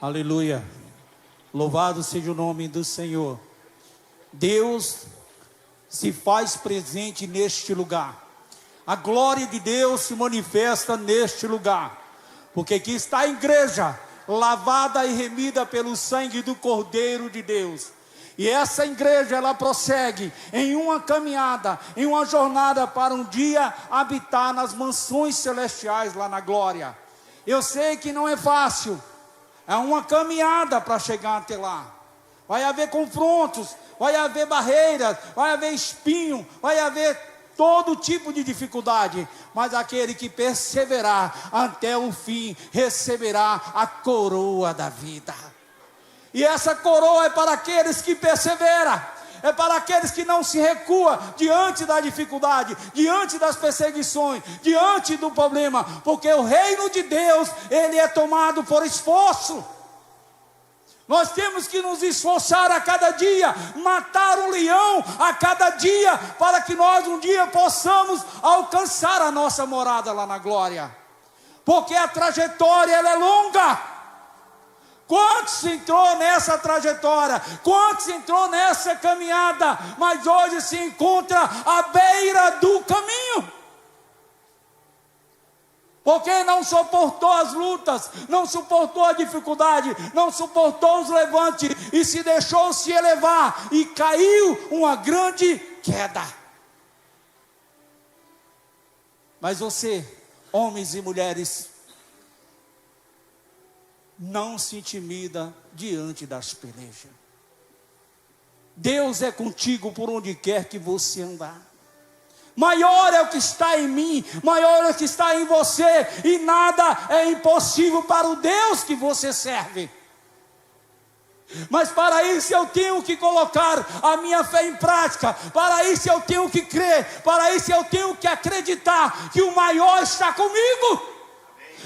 Aleluia. Louvado seja o nome do Senhor. Deus se faz presente neste lugar. A glória de Deus se manifesta neste lugar. Porque aqui está a igreja, lavada e remida pelo sangue do Cordeiro de Deus. E essa igreja, ela prossegue em uma caminhada, em uma jornada para um dia habitar nas mansões celestiais lá na glória. Eu sei que não é fácil, é uma caminhada para chegar até lá. Vai haver confrontos, vai haver barreiras, vai haver espinho, vai haver todo tipo de dificuldade, mas aquele que perseverar até o fim receberá a coroa da vida. E essa coroa é para aqueles que perseveram, é para aqueles que não se recuam diante da dificuldade, diante das perseguições, diante do problema, porque o reino de Deus, ele é tomado por esforço. Nós temos que nos esforçar a cada dia, matar um leão a cada dia, para que nós um dia possamos alcançar a nossa morada lá na glória. Porque a trajetória, ela é longa. Quantos entrou nessa trajetória? Quantos entrou nessa caminhada? Mas hoje se encontra à beira do caminho. Porque não suportou as lutas, não suportou a dificuldade, não suportou os levantes e se deixou se elevar e caiu uma grande queda. Mas você, homens e mulheres, não se intimida diante das pelejas. Deus é contigo por onde quer que você andar. Maior é o que está em mim, maior é o que está em você, e nada é impossível para o Deus que você serve. Mas para isso eu tenho que colocar a minha fé em prática, para isso eu tenho que crer, para isso eu tenho que acreditar que o maior está comigo.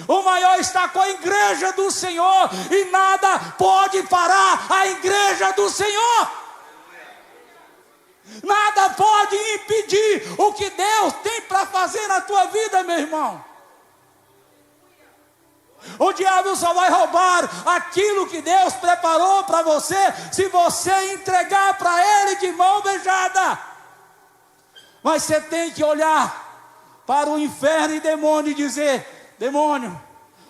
O maior está com a igreja do Senhor, e nada pode parar a igreja do Senhor. Nada pode impedir o que Deus tem para fazer na tua vida, meu irmão. O diabo só vai roubar aquilo que Deus preparou para você, se você entregar para ele de mão beijada. Mas você tem que olhar para o inferno e demônio e dizer: demônio,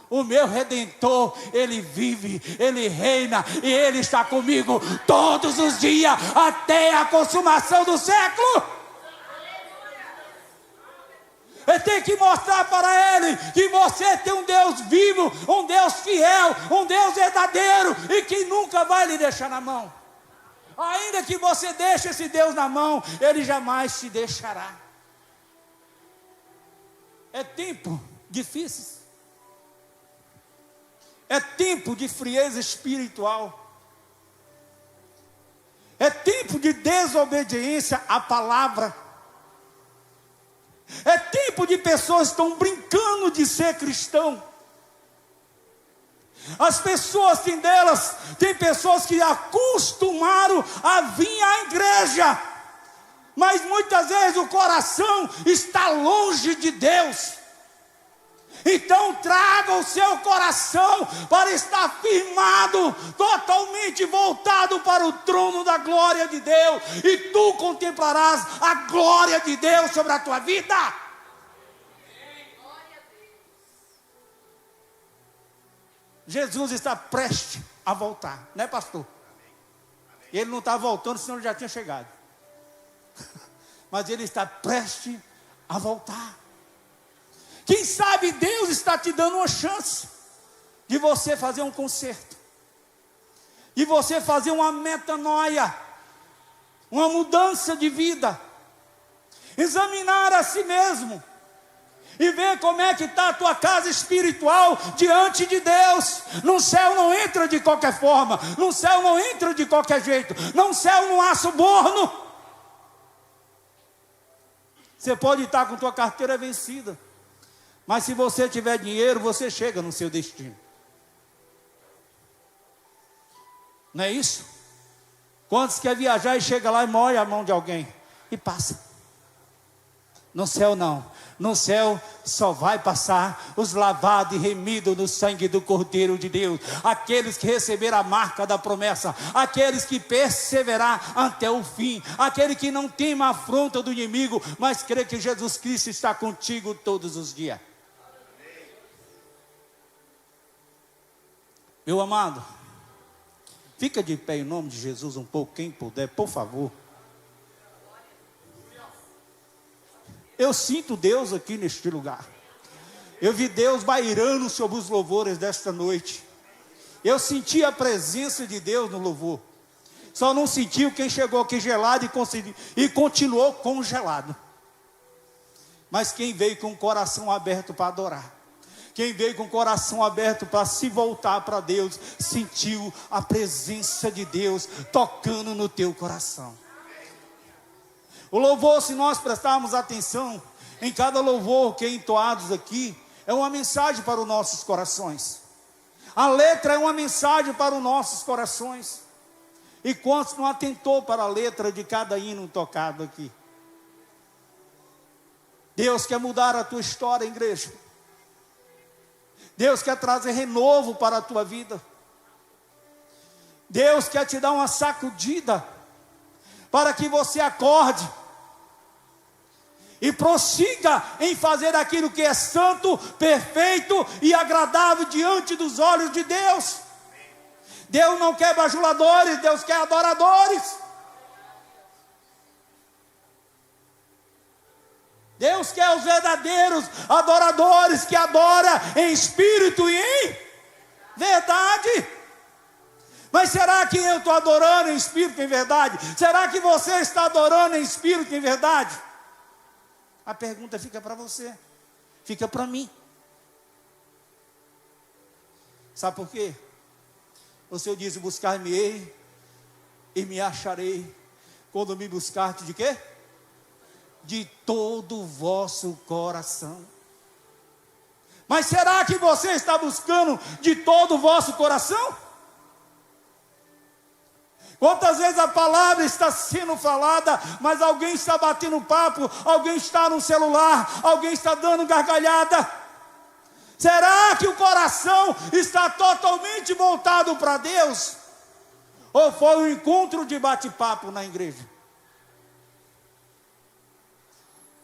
o meu Redentor, ele vive, ele reina, e ele está comigo todos os dias, até a consumação do século. Eu tenho que mostrar para ele que você tem um Deus vivo, um Deus fiel, um Deus verdadeiro, e que nunca vai lhe deixar na mão. Ainda que você deixe esse Deus na mão, ele jamais te deixará. É tempo difícil. É tempo de frieza espiritual. É tempo de desobediência à palavra. É tempo de pessoas que estão brincando de ser cristão. As pessoas, tem pessoas que acostumaram a vir à igreja, mas muitas vezes o coração está longe de Deus. Então traga o seu coração para estar firmado, totalmente voltado para o trono da glória de Deus, e tu contemplarás a glória de Deus sobre a tua vida. Jesus está prestes a voltar, né, pastor? Ele não está voltando, senão ele já tinha chegado. Mas ele está prestes a voltar. Quem sabe Deus está te dando uma chance de você fazer um conserto, de você fazer uma metanoia, uma mudança de vida, examinar a si mesmo e ver como é que está a tua casa espiritual diante de Deus. No céu não entra de qualquer forma, no céu não entra de qualquer jeito, no céu não há suborno. Você pode estar com tua carteira vencida, mas se você tiver dinheiro, você chega no seu destino. Não é isso? Quantos quer viajar e chega lá e molha a mão de alguém e passa? No céu não. No céu só vai passar os lavados e remidos no sangue do Cordeiro de Deus. Aqueles que receberam a marca da promessa. Aqueles que perseverar até o fim. Aquele que não tem a afronta do inimigo, mas crê que Jesus Cristo está contigo todos os dias. Meu amado, fica de pé em nome de Jesus um pouco, quem puder, por favor. Eu sinto Deus aqui neste lugar. Eu vi Deus bairando sobre os louvores desta noite. Eu senti a presença de Deus no louvor. Só não sentiu quem chegou aqui gelado e continuou congelado. Mas quem veio com o coração aberto para adorar, quem veio com o coração aberto para se voltar para Deus, sentiu a presença de Deus tocando no teu coração. O louvor, se nós prestarmos atenção em cada louvor que é entoado aqui, é uma mensagem para os nossos corações. A letra é uma mensagem para os nossos corações. E quantos não atentou para a letra de cada hino tocado aqui? Deus quer mudar a tua história, igreja. Deus quer trazer renovo para a tua vida. Deus quer te dar uma sacudida para que você acorde e prossiga em fazer aquilo que é santo, perfeito e agradável diante dos olhos de Deus. Deus não quer bajuladores, Deus quer adoradores. Deus quer os verdadeiros adoradores que adoram em espírito e em verdade. Mas será que eu estou adorando em espírito e em verdade? Será que você está adorando em espírito e em verdade? A pergunta fica para você, fica para mim. Sabe por quê? O Senhor diz: buscar-me-ei e me acharei, quando me buscar de quê? De todo o vosso coração. Mas será que você está buscando de todo o vosso coração? Quantas vezes a palavra está sendo falada, mas alguém está batendo papo, alguém está no celular, alguém está dando gargalhada? Será que o coração está totalmente voltado para Deus? Ou foi um encontro de bate-papo na igreja?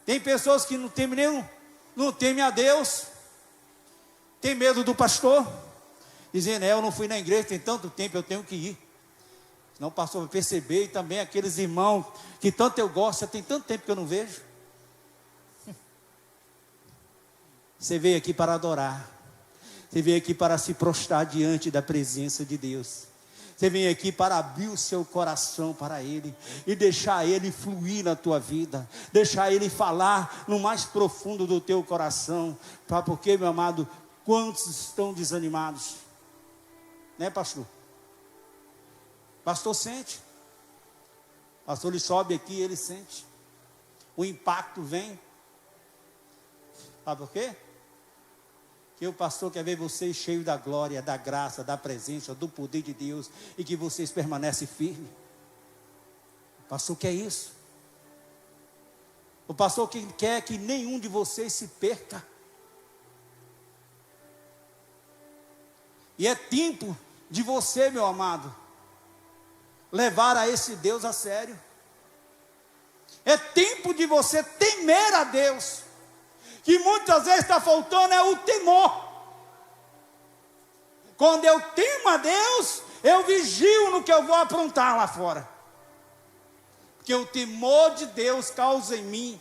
Tem pessoas que não temem a Deus, tem medo do pastor, dizendo: eu não fui na igreja tem tanto tempo, eu tenho que ir. Senão o pastor vai perceber. E também aqueles irmãos que tanto eu gosto, já tem tanto tempo que eu não vejo. Você veio aqui para adorar, você veio aqui para se prostrar diante da presença de Deus. Você vem aqui para abrir o seu coração para Ele e deixar Ele fluir na tua vida, deixar Ele falar no mais profundo do teu coração. Porque, meu amado, quantos estão desanimados? Né, pastor? Pastor sente. Pastor, ele sobe aqui, ele sente. O impacto vem. Sabe por quê? Que o pastor quer ver vocês cheios da glória, da graça, da presença, do poder de Deus, e que vocês permanecem firmes. O pastor quer isso. O pastor quer que nenhum de vocês se perca. E é tempo de você, meu amado, levar a esse Deus a sério. É tempo de você temer a Deus. Que muitas vezes está faltando é o temor. Quando eu temo a Deus, eu vigio no que eu vou aprontar lá fora. Porque o temor de Deus causa em mim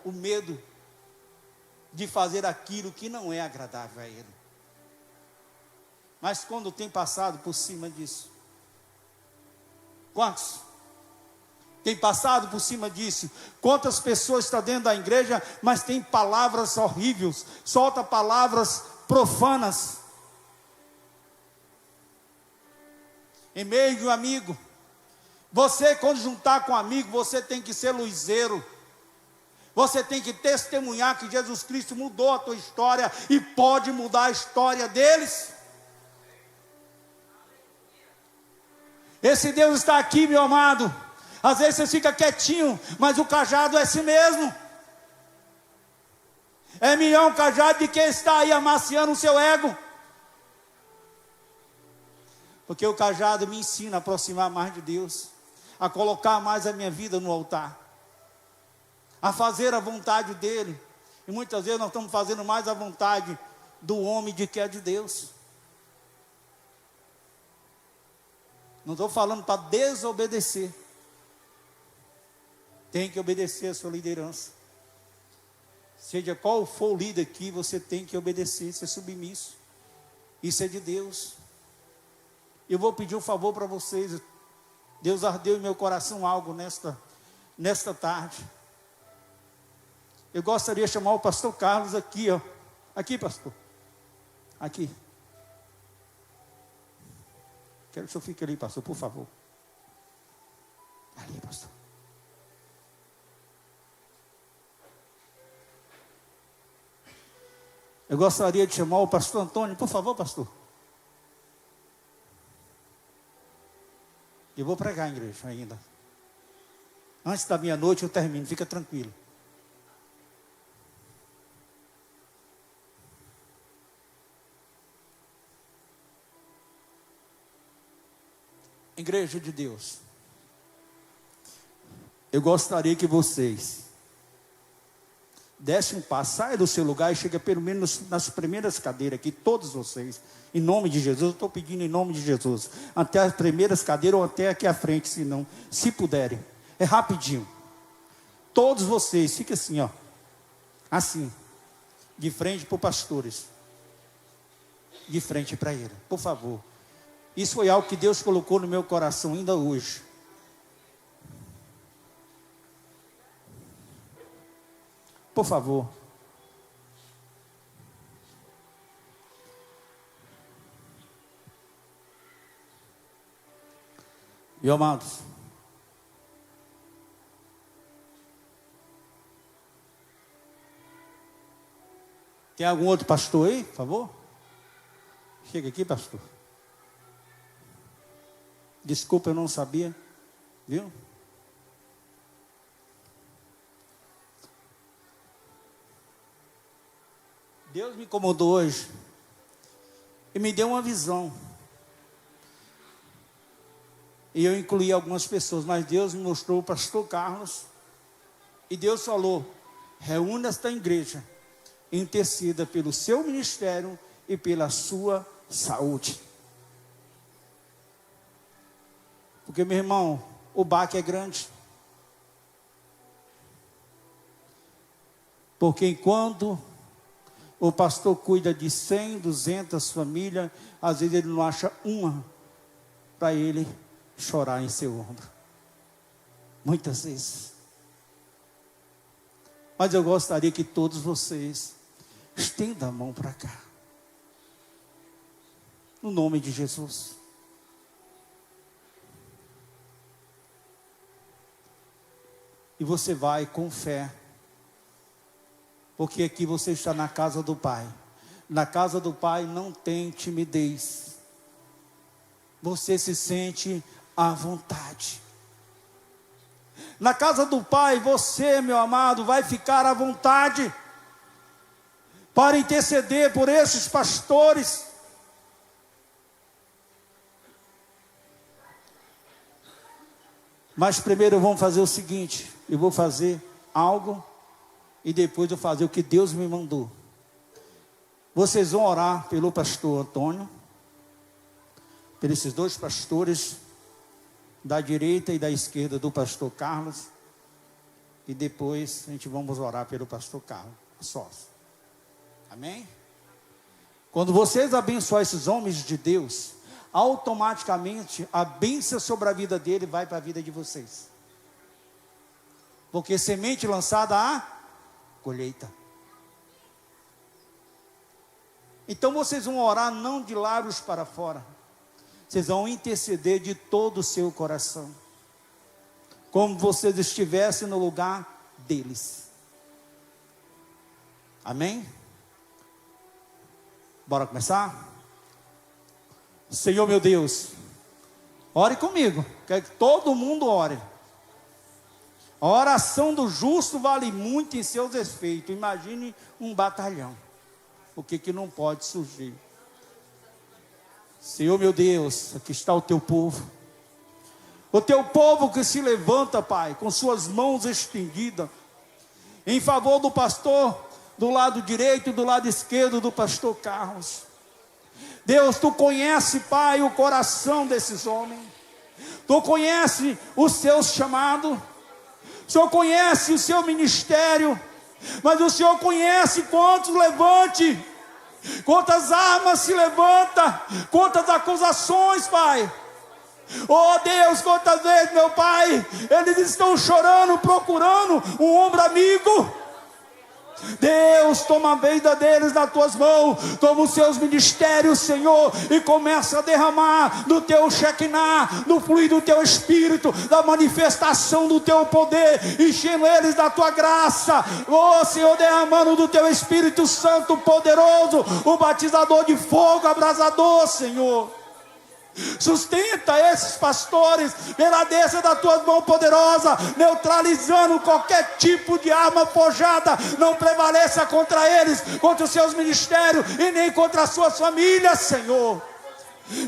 o medo de fazer aquilo que não é agradável a Ele. Mas quando tem passado por cima disso, quantos tem passado por cima disso? Quantas pessoas estão dentro da igreja, mas tem palavras horríveis, solta palavras profanas em meio de um amigo? Você, quando juntar com um amigo, você tem que ser luzeiro. Você tem que testemunhar que Jesus Cristo mudou a tua história e pode mudar a história deles. Esse Deus está aqui, meu amado, Às vezes você fica quietinho, mas o cajado é assim mesmo. É melhor um cajado de quem está aí amaciando o seu ego. Porque o cajado me ensina a aproximar mais de Deus, a colocar mais a minha vida no altar, a fazer a vontade dEle. E muitas vezes nós estamos fazendo mais a vontade do homem do que a de Deus. Não estou falando para desobedecer. Tem que obedecer a sua liderança. Seja qual for o líder aqui, você tem que obedecer, ser submisso. Isso é de Deus. Eu vou pedir um favor para vocês. Deus ardeu em meu coração algo nesta tarde. Eu gostaria de chamar o pastor Carlos aqui, ó. Aqui, pastor. Aqui. Quero que o senhor fique ali, pastor, por favor. Ali, pastor. Eu gostaria de chamar o pastor Antônio, por favor, pastor. Eu vou pregar, igreja, ainda. Antes da meia-noite eu termino, fica tranquilo. Igreja de Deus, eu gostaria que vocês dessem um passo, saia do seu lugar e chegue pelo menos nas primeiras cadeiras aqui, todos vocês, em nome de Jesus. Eu estou pedindo em nome de Jesus, até as primeiras cadeiras ou até aqui à frente, se não, se puderem, é rapidinho. Todos vocês, fiquem assim, ó, assim, de frente para os pastores, de frente para ele, por favor. Isso foi algo que Deus colocou no meu coração ainda hoje. Por favor. Meus amados, tem algum outro pastor aí, por favor? Chega aqui, pastor. Desculpa, eu não sabia, viu? Deus me incomodou hoje e me deu uma visão. E eu incluí algumas pessoas, mas Deus me mostrou o pastor Carlos. E Deus falou: reúna esta igreja, interceda pelo seu ministério e pela sua saúde. Porque, meu irmão, o baque é grande. Porque enquanto o pastor cuida de 100, 200 famílias, às vezes ele não acha uma para ele chorar em seu ombro. Muitas vezes. Mas eu gostaria que todos vocês estendam a mão para cá. No nome de Jesus. E você vai com fé. Porque aqui você está na casa do Pai. Na casa do Pai não tem timidez. Você se sente à vontade. Na casa do Pai, você, meu amado, vai ficar à vontade para interceder por esses pastores. Mas primeiro vamos fazer o seguinte: eu vou fazer algo e depois eu vou fazer o que Deus me mandou. Vocês vão orar pelo pastor Antônio, por esses dois pastores, da direita e da esquerda do pastor Carlos, e depois a gente vamos orar pelo pastor Carlos, sós. Amém? Quando vocês abençoarem esses homens de Deus, automaticamente a bênção sobre a vida dele vai para a vida de vocês. Porque semente lançada há colheita. Então vocês vão orar não de lábios para fora. Vocês vão interceder de todo o seu coração. Como vocês estivessem no lugar deles. Amém? Bora começar? Senhor meu Deus, ore comigo. Quero que todo mundo ore. A oração do justo vale muito em seus efeitos. Imagine um batalhão. O que não pode surgir? Senhor meu Deus, aqui está o teu povo. O teu povo que se levanta, Pai, com suas mãos estendidas, em favor do pastor, do lado direito e do lado esquerdo do pastor Carlos. Deus, tu conhece, Pai, o coração desses homens. Tu conhece o seu chamado. O Senhor conhece o seu ministério. Mas o Senhor conhece quantos levante, quantas armas se levanta, quantas acusações, Pai. Oh Deus, quantas vezes, meu Pai, eles estão chorando, procurando um ombro amigo. Deus, toma a vida deles nas tuas mãos, toma os seus ministérios, Senhor, e começa a derramar do teu Shekinah, do fluir do teu Espírito, da manifestação do teu poder, enchendo eles da tua graça, oh Senhor, derramando do teu Espírito Santo poderoso, o batizador de fogo, abrasador, Senhor. Sustenta esses pastores pela desça da tua mão poderosa, neutralizando qualquer tipo de arma forjada, não prevaleça contra eles, contra os seus ministérios e nem contra as suas famílias, Senhor.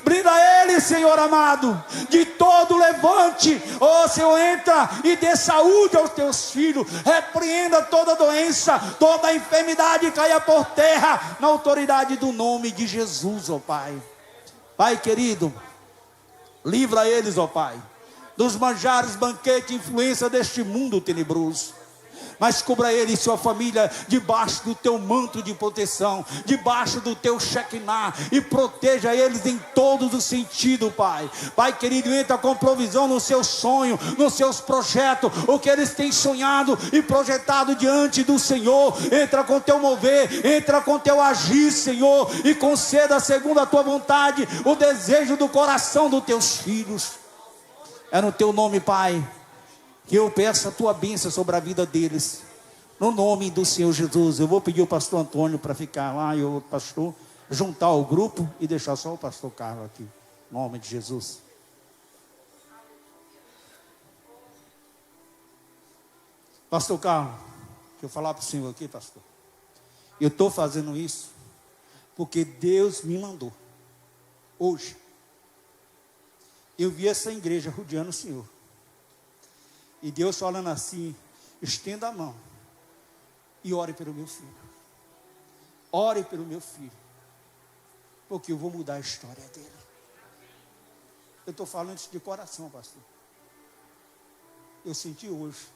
Brinda eles, Senhor amado, de todo levante. Oh Senhor, entra e dê saúde aos teus filhos, repreenda toda doença, toda enfermidade caia por terra, na autoridade do nome de Jesus, ó Pai. Pai querido, livra eles, ó Pai, dos manjares, banquete, influência deste mundo tenebroso. Mas cubra ele e sua família debaixo do teu manto de proteção, debaixo do teu Shekinah, e proteja eles em todos os sentidos, Pai. Pai querido, entra com provisão no seu sonho, nos seus projetos, o que eles têm sonhado e projetado diante do Senhor. Entra com teu mover, entra com teu agir, Senhor, e conceda segundo a tua vontade o desejo do coração dos teus filhos. É no teu nome, Pai, que eu peço a tua bênção sobre a vida deles, no nome do Senhor Jesus. Eu vou pedir o pastor Antônio para ficar lá, e o pastor juntar o grupo e deixar só o pastor Carlos aqui, no nome de Jesus. Pastor Carlos, deixa eu falar para o senhor aqui, pastor. Eu estou fazendo isso porque Deus me mandou. Hoje eu vi essa igreja rodeando o Senhor, e Deus falando assim: estenda a mão e ore pelo meu filho. Ore pelo meu filho, porque eu vou mudar a história dele. Eu estou falando isso de coração, pastor. Eu senti hoje,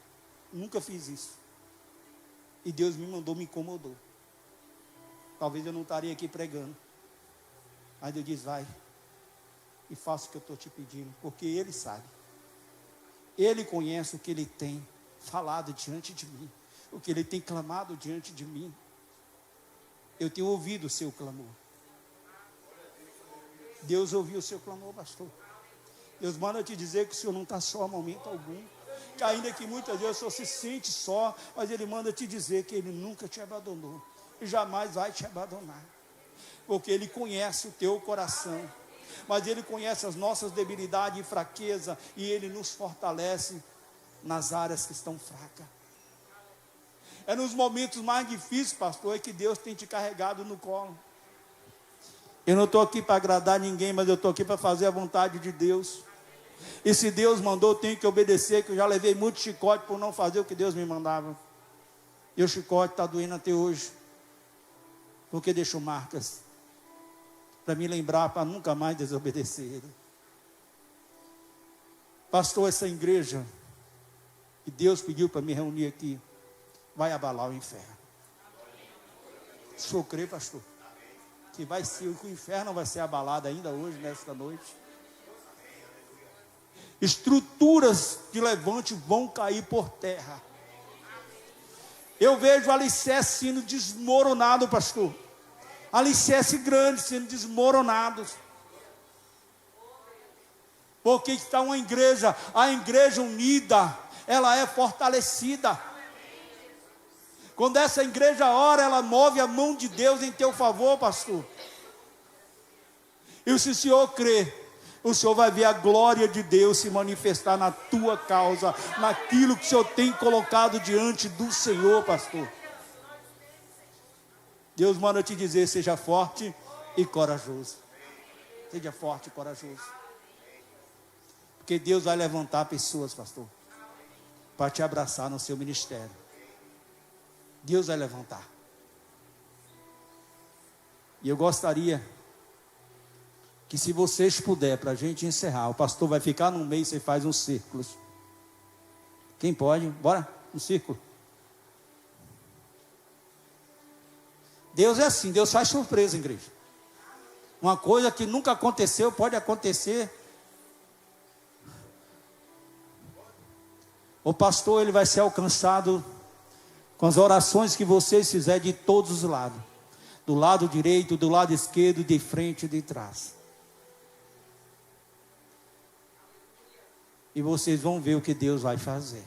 nunca fiz isso, e Deus me mandou, me incomodou. Talvez eu não estaria aqui pregando, mas Deus diz: vai e faça o que eu estou te pedindo, porque Ele sabe. Ele conhece o que Ele tem falado diante de mim, o que Ele tem clamado diante de mim. Eu tenho ouvido o seu clamor. Deus ouviu o seu clamor, pastor. Deus manda te dizer que o senhor não está só a momento algum, que ainda que muitas vezes o senhor se sente só, mas Ele manda te dizer que Ele nunca te abandonou e jamais vai te abandonar, porque Ele conhece o teu coração. Mas Ele conhece as nossas debilidades e fraquezas, e Ele nos fortalece nas áreas que estão fracas. É nos momentos mais difíceis, pastor, é que Deus tem te carregado no colo. Eu não estou aqui para agradar ninguém, mas eu estou aqui para fazer a vontade de Deus. E se Deus mandou, eu tenho que obedecer, que eu já levei muito chicote por não fazer o que Deus me mandava. E o chicote está doendo até hoje, porque deixou marcas, para me lembrar, para nunca mais desobedecer Ele. Pastor, essa igreja que Deus pediu para me reunir aqui, vai abalar o inferno. O senhor crê, pastor? Que vai ser, que o inferno vai ser abalado ainda hoje, nesta noite. Estruturas de levante vão cair por terra. Eu vejo o alicerce sendo desmoronado, pastor. Alicerce grande sendo desmoronados. Porque está uma igreja, a igreja unida, ela é fortalecida. Quando essa igreja ora, ela move a mão de Deus em teu favor, pastor. E se o senhor crê, O Senhor vai ver a glória de Deus se manifestar na tua causa, naquilo que o Senhor tem colocado diante do Senhor, pastor. Deus manda te dizer, seja forte e corajoso. Seja forte e corajoso. Porque Deus vai levantar pessoas, pastor, para te abraçar no seu ministério. Deus vai levantar. E eu gostaria que, se vocês puderem, para a gente encerrar, o pastor vai ficar no meio e você faz uns círculos. Quem pode? Bora? Um círculo. Deus é assim, Deus faz surpresa, igreja. Uma coisa que nunca aconteceu, pode acontecer. O pastor, ele vai ser alcançado com as orações que vocês fizerem de todos os lados. Do lado direito, do lado esquerdo, de frente e de trás. E vocês vão ver o que Deus vai fazer.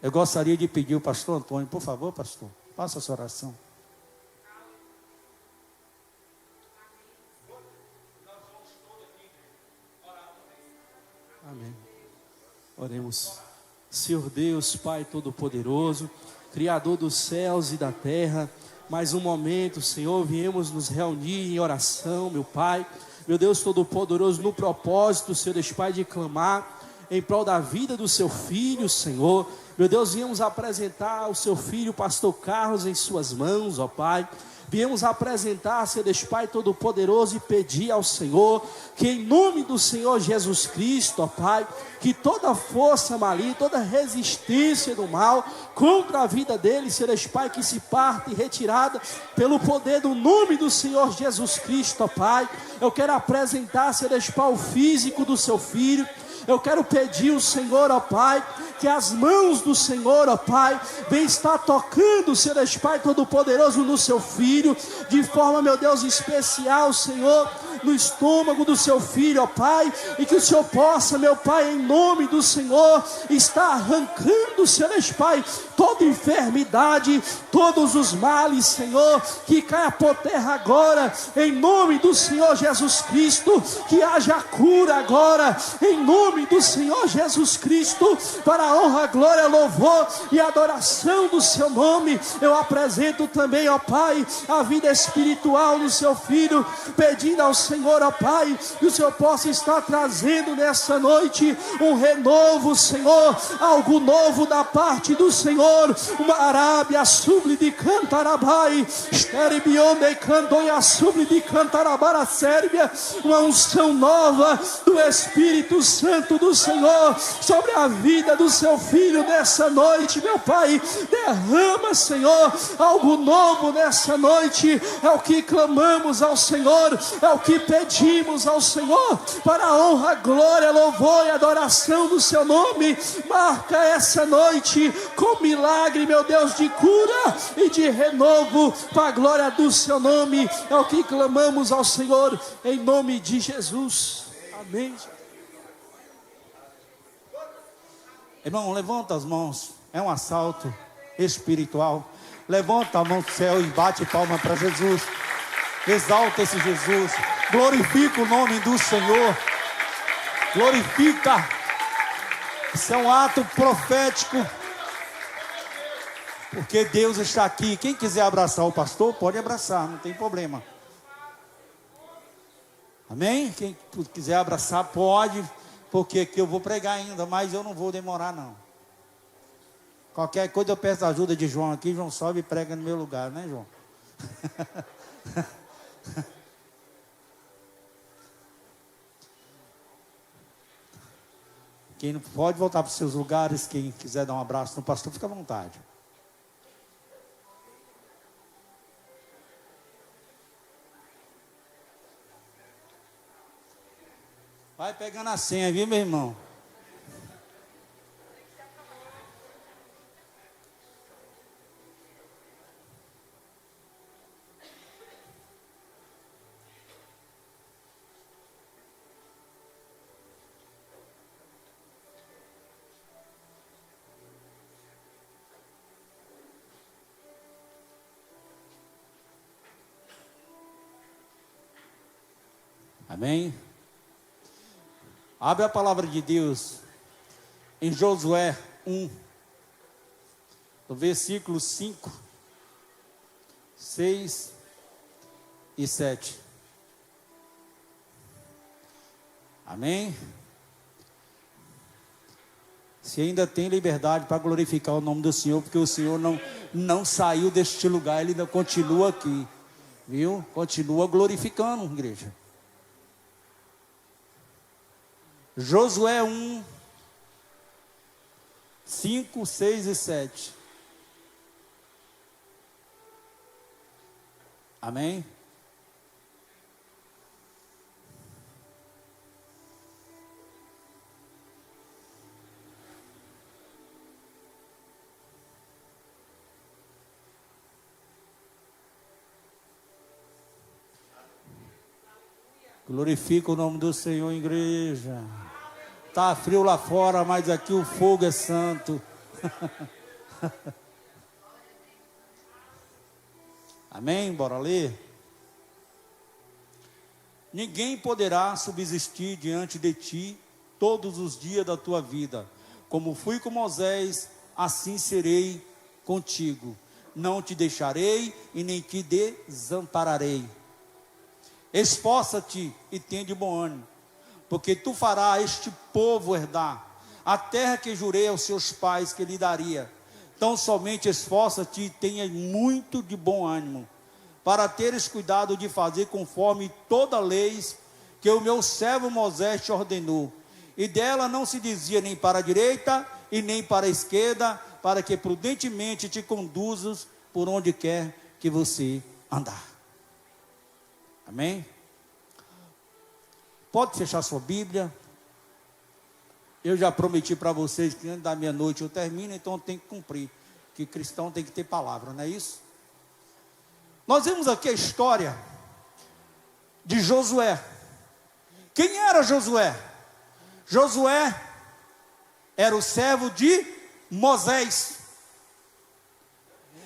Eu gostaria de pedir ao pastor Antônio, por favor, pastor, faça essa oração. Amém. Oremos. Senhor Deus, Pai Todo-Poderoso, Criador dos céus e da terra, mais um momento, Senhor, viemos nos reunir em oração, meu Pai, meu Deus Todo-Poderoso, no propósito, Senhor Deus Pai, de clamar em prol da vida do seu filho, Senhor. Meu Deus, viemos apresentar o seu filho, pastor Carlos, em suas mãos, ó Pai. Viemos apresentar, Senhor Deus Pai Todo-Poderoso, e pedir ao Senhor que, em nome do Senhor Jesus Cristo, ó Pai, que toda força maligna, toda resistência do mal contra a vida dele, Senhor Deus Pai, que se parte retirada pelo poder do nome do Senhor Jesus Cristo, ó Pai. Eu quero apresentar, Senhor Deus Pai, o físico do seu filho. Eu quero pedir ao Senhor, ó Pai, que as mãos do Senhor, ó Pai, venham estar tocando, Senhor Deus Pai Todo-Poderoso, no seu filho, de forma, meu Deus, especial, Senhor, no estômago do seu filho, ó Pai, e que o Senhor possa, meu Pai, em nome do Senhor, estar arrancando, Senhor Deus Pai, toda enfermidade, todos os males, Senhor, que caia por terra agora, em nome do Senhor Jesus Cristo, que haja cura agora, em nome do Senhor Jesus Cristo, para a honra, glória, louvor e adoração do seu nome. Eu apresento também, ó Pai, a vida espiritual do seu filho, pedindo ao Senhor, ó Pai, que o Senhor possa estar trazendo nessa noite um renovo, Senhor, algo novo da parte do Senhor, uma arábia suble de cantarabai, esteribionde candoia suble de cantarabara sérbia, uma unção nova do Espírito Santo do Senhor sobre a vida do seu filho nessa noite, meu Pai. Derrama, Senhor, algo novo nessa noite. É o que clamamos ao Senhor, é o que pedimos ao Senhor, para a honra, glória, louvor e adoração do seu nome. Marca essa noite com milagre, meu Deus, de cura e de renovo, para a glória do seu nome. É o que clamamos ao Senhor, em nome de Jesus. Amém. Irmão, levanta as mãos. É um assalto espiritual. Levanta a mão do céu e bate palma para Jesus. Exalta esse Jesus. Glorifica o nome do Senhor. Glorifica. Isso é um ato profético. Porque Deus está aqui. Quem quiser abraçar o pastor, pode abraçar, não tem problema. Amém? Quem quiser abraçar, pode. Porque aqui eu vou pregar ainda, mas eu não vou demorar não. Qualquer coisa eu peço a ajuda de João aqui. João sobe e prega no meu lugar, né, João? Quem não pode voltar para os seus lugares, quem quiser dar um abraço no pastor, fica à vontade. Vai pegando a senha, viu, meu irmão? Amém? Abre a palavra de Deus em Josué 1, do versículo 5, 6 e 7. Amém? Se ainda tem liberdade para glorificar o nome do Senhor, porque o Senhor não saiu deste lugar, Ele ainda continua aqui, viu? Continua glorificando, igreja. Josué 1, 5, 6 e 7. Amém? Glorifica o nome do Senhor, igreja. Está frio lá fora, mas aqui o fogo é santo. Amém? Bora ler? Ninguém poderá subsistir diante de ti todos os dias da tua vida. Como fui com Moisés, assim serei contigo. Não te deixarei e nem te desampararei. Esforça-te e tenha de bom ânimo, porque tu farás este povo herdar a terra que jurei aos seus pais que lhe daria. Então somente esforça-te e tenha muito de bom ânimo, para teres cuidado de fazer conforme toda a lei que o meu servo Moisés te ordenou. E dela não se dizia nem para a direita e nem para a esquerda, para que prudentemente te conduzas por onde quer que você andar. Amém? Pode fechar sua Bíblia. Eu já prometi para vocês que antes da meia-noite eu termino, então eu tenho que cumprir. Que cristão tem que ter palavra, não é isso? Nós vemos aqui a história de Josué. Quem era Josué? Josué era o servo de Moisés.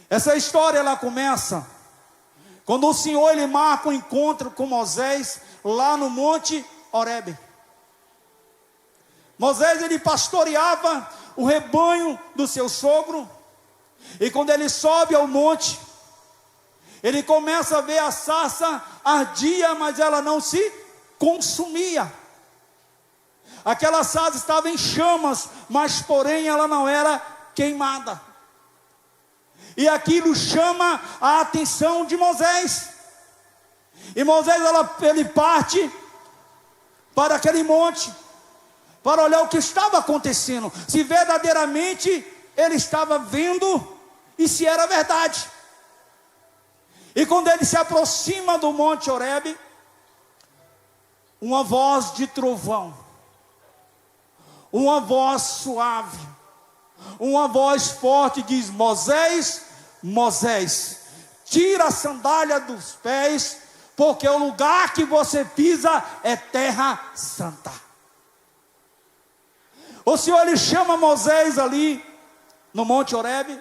Essa história ela começa quando o Senhor ele marca um encontro com Moisés lá no Monte Horebe. Moisés ele pastoreava o rebanho do seu sogro, e quando ele sobe ao monte, ele começa a ver a sarça ardia, mas ela não se consumia. Aquela sarça estava em chamas, mas porém ela não era queimada. E aquilo chama a atenção de Moisés. E Moisés ele parte para aquele monte, para olhar o que estava acontecendo, se verdadeiramente ele estava vendo e se era verdade. E quando ele se aproxima do Monte Horebe, uma voz de trovão, uma voz suave, uma voz forte diz: Moisés, Moisés, tira a sandália dos pés, porque o lugar que você pisa é terra santa. O Senhor ele chama Moisés ali no Monte Horebe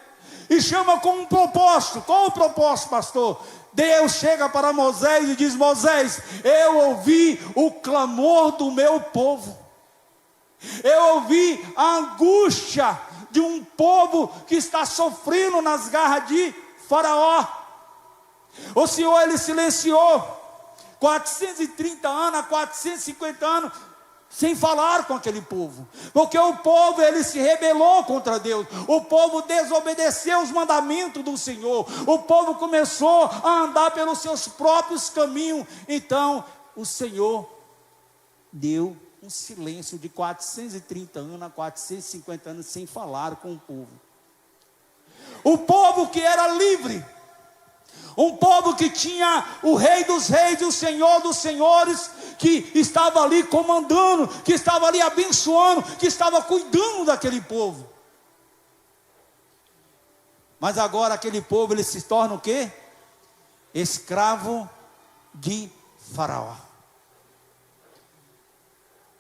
e chama com um propósito. Qual o propósito, pastor? Deus chega para Moisés e diz: Moisés, eu ouvi o clamor do meu povo, eu ouvi a angústia de um povo que está sofrendo nas garras de Faraó. O Senhor ele silenciou 430 anos, 450 anos, sem falar com aquele povo, porque o povo ele se rebelou contra Deus, o povo desobedeceu os mandamentos do Senhor, o povo começou a andar pelos seus próprios caminhos. Então o Senhor deu um silêncio de 430 anos a 450 anos sem falar com o povo. O povo que era livre, um povo que tinha o Rei dos Reis e o Senhor dos Senhores, que estava ali comandando, que estava ali abençoando, que estava cuidando daquele povo. Mas agora aquele povo ele se torna o quê? Escravo de Faraó.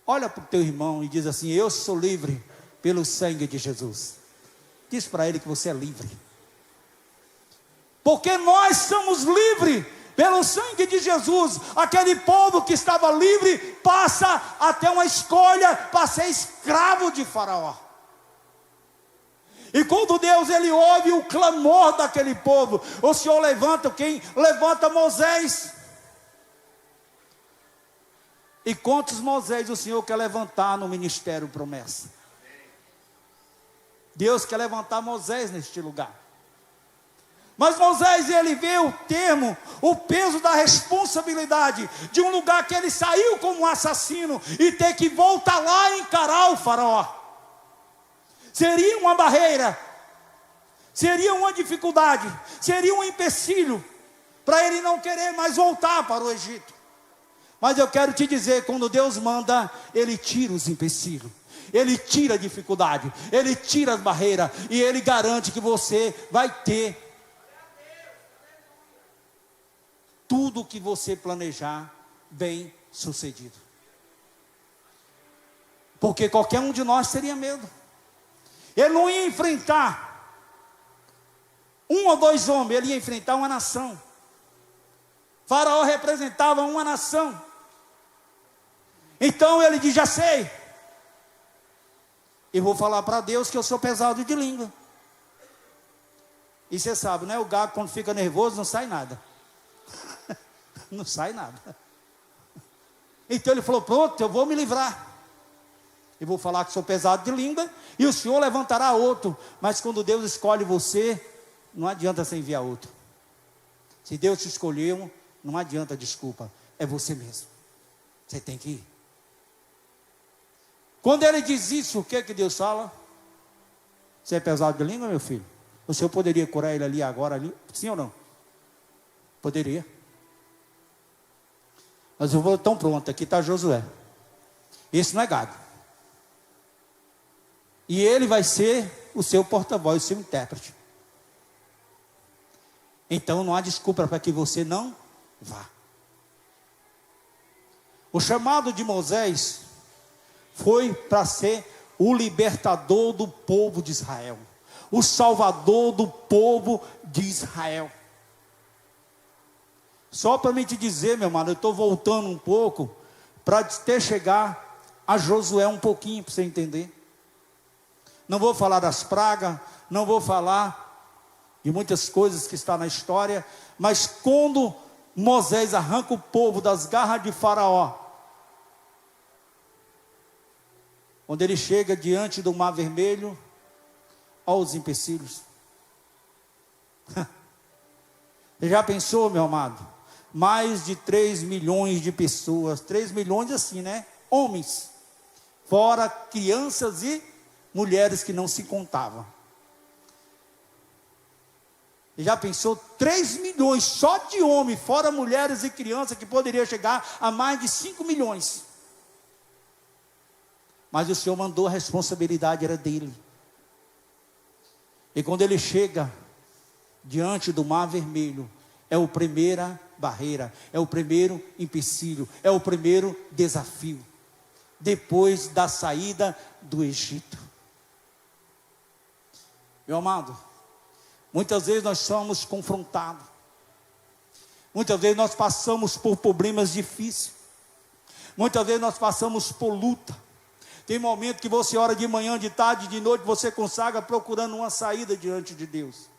Olha para o teu irmão e diz assim: eu sou livre pelo sangue de Jesus. Diz para ele que você é livre. Porque nós somos livres pelo sangue de Jesus, aquele povo que estava livre passa a ter uma escolha para ser escravo de Faraó. E quando Deus ele ouve o clamor daquele povo, o Senhor levanta quem? Levanta Moisés. E quantos Moisés o Senhor quer levantar no ministério promessa? Deus quer levantar Moisés neste lugar. Mas Moisés, ele vê o termo, o peso da responsabilidade de um lugar que ele saiu como um assassino e ter que voltar lá e encarar o Faraó. Seria uma barreira, seria uma dificuldade, seria um empecilho para ele não querer mais voltar para o Egito. Mas eu quero te dizer, quando Deus manda, Ele tira os empecilhos, Ele tira a dificuldade, Ele tira as barreiras, e Ele garante que você vai ter tudo o que você planejar bem sucedido. Porque qualquer um de nós teria medo. Ele não ia enfrentar um ou dois homens, ele ia enfrentar uma nação. Faraó representava uma nação. Então ele diz: já sei, eu vou falar para Deus que eu sou pesado de língua. E você sabe, né? O gato quando fica nervoso não sai nada. Não sai nada. Então ele falou: pronto, eu vou me livrar. Eu vou falar que sou pesado de língua, e o Senhor levantará outro. Mas quando Deus escolhe você, não adianta você enviar outro. Se Deus te escolheu, não adianta desculpa, é você mesmo. Você tem que ir. Quando ele diz isso, o que Deus fala? Você é pesado de língua, meu filho? O Senhor poderia curar ele ali agora, ali? Sim ou não? Poderia. Mas eu vou tão pronto, aqui está Josué. Esse não é gado. E ele vai ser o seu porta-voz, o seu intérprete. Então não há desculpa para que você não vá. O chamado de Moisés foi para ser o libertador do povo de Israel, o salvador do povo de Israel. Só para me te dizer, meu irmão, eu estou voltando um pouco para até chegar a Josué um pouquinho, para você entender. Não vou falar das pragas, não vou falar de muitas coisas que está na história, mas quando Moisés arranca o povo das garras de Faraó, quando ele chega diante do Mar Vermelho, olha os empecilhos. Você já pensou, meu amado? Mais de 3 milhões de pessoas, 3 milhões assim, né? Homens, fora crianças e mulheres que não se contavam. Você já pensou? 3 milhões só de homens, fora mulheres e crianças, que poderia chegar a mais de 5 milhões. Mas o Senhor mandou, a responsabilidade era dele. E quando ele chega diante do Mar Vermelho, é a primeira barreira, é o primeiro empecilho, é o primeiro desafio, depois da saída do Egito. Meu amado, muitas vezes nós somos confrontados, muitas vezes nós passamos por problemas difíceis, muitas vezes nós passamos por luta. Tem momento que você ora de manhã, de tarde, de noite, você consagra procurando uma saída diante de Deus.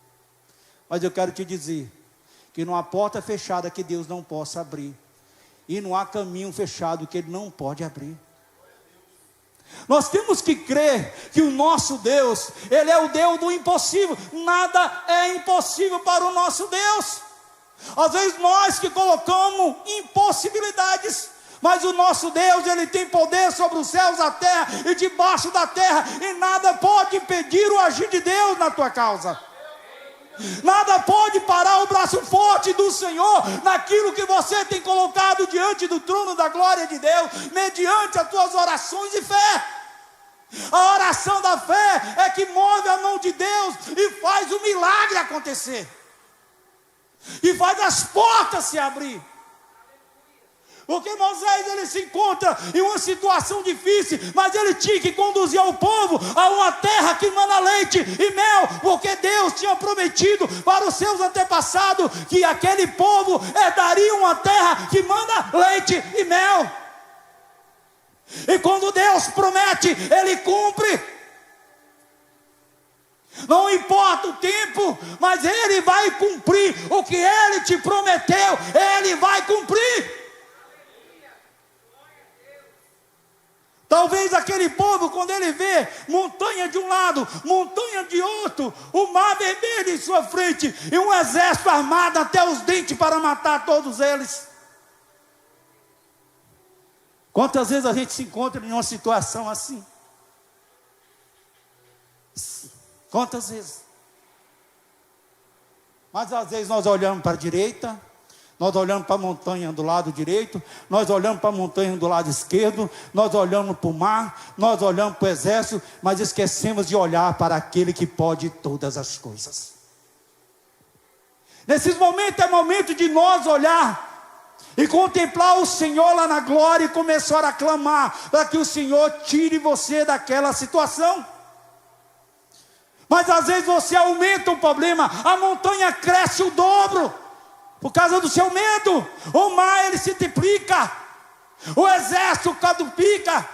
Mas eu quero te dizer que não há porta fechada que Deus não possa abrir, e não há caminho fechado que Ele não pode abrir. Nós temos que crer que o nosso Deus, Ele é o Deus do impossível. Nada é impossível para o nosso Deus. Às vezes nós que colocamos impossibilidades, mas o nosso Deus, Ele tem poder sobre os céus, a terra e debaixo da terra, e nada pode impedir o agir de Deus na tua causa. Nada pode parar o braço forte do Senhor naquilo que você tem colocado diante do trono da glória de Deus, mediante as tuas orações de fé. A oração da fé é que move a mão de Deus e faz o milagre acontecer, e faz as portas se abrir. Porque Moisés, ele se encontra em uma situação difícil, mas ele tinha que conduzir o povo a uma terra que mana leite e mel, porque Deus tinha prometido para os seus antepassados que aquele povo herdaria uma terra que mana leite e mel. E quando Deus promete, Ele cumpre. Não importa o tempo, mas Ele vai cumprir o que Ele te prometeu, Ele vai cumprir. Talvez aquele povo, quando ele vê montanha de um lado, montanha de outro, o mar vermelho em sua frente, e um exército armado até os dentes para matar todos eles. Quantas vezes a gente se encontra em uma situação assim? Quantas vezes? Mas às vezes nós olhamos para a direita, nós olhamos para a montanha do lado direito, nós olhamos para a montanha do lado esquerdo, nós olhamos para o mar, nós olhamos para o exército, mas esquecemos de olhar para aquele que pode todas as coisas. Nesses momentos é momento de nós olhar e contemplar o Senhor lá na glória e começar a clamar para que o Senhor tire você daquela situação. Mas às vezes você aumenta o problema, a montanha cresce o dobro, por causa do seu medo. O mar ele se triplica, o exército quadruplica,